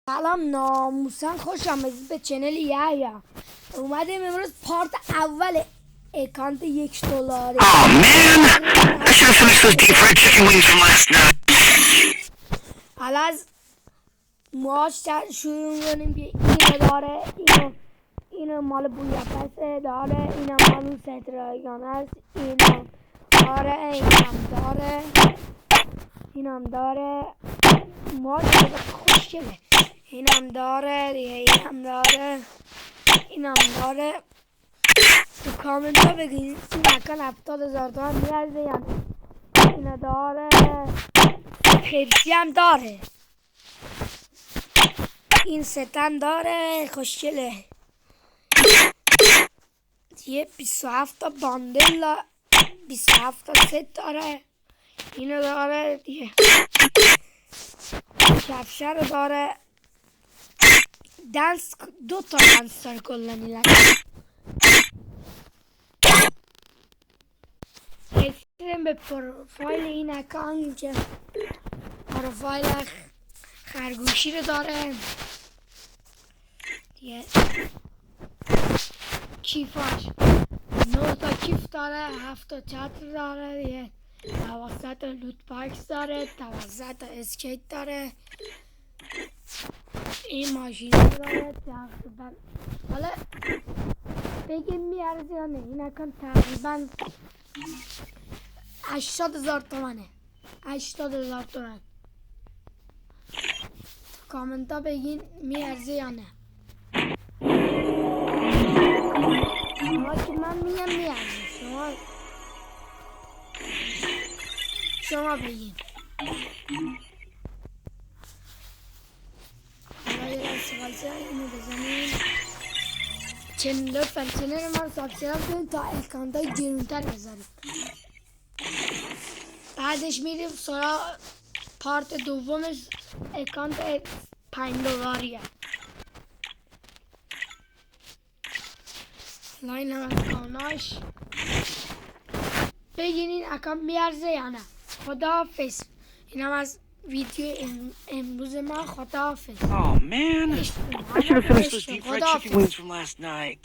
سلام ناموسن خوش آمدید به چنل یحیی. اومدیم امروز پارت اول اکانت $1. Oh man! I should have finished those deep fried chicken wings from last night. حالا از ماش شروع کنیم که اینو داره، اینو مال بویاپسه داره، اینو مال سترایگان است، اینو داره، اینم داره ماش خوشگله، اینم داره دیگه، اینم داره. تو کامنت ها بگید این اکان 70,000 تومن میارزه یا نه. اینو داره، پرسی هم داره، این ستم داره خوشگله دیگه. 27 تا باندل 27 تا ست داره، اینو داره دیگه، کفشه رو داره، دنس 2 تا دنس داره کلنی. رسیدیم به پروفایل این اکانت که پروفایل خرگوشی رو داره دیگه. کیفاش 9 تا کیف داره، 7 تا چتر داره دیگه، 12 تا لوت باکس داره، 12 تا اسکیت داره، این ماشین رو داره تقریبا. حالا بگیم میارزه یا نه. این اکانت تقریبا 80,000 تومنه، 80,000 تومن. تو کامنت ها بگین میارزه یا نه. شما که من میگم میارزه، شما بگین. حالا یه سوالسه اینو بزنیم، لطفا چنل ما رو سابسکرایب کنید تا اکانت های گرونتر بزنیم. بعدش میریم سراغ پارت دومش، اکانت $5. لاین هم از کاناش بگین این اکانت میارزه یا نه. خداحافظ. این هم از ویدیو امروز ما. خداحافظ. Oh man! I should have finished those deep fried chicken wings from last night.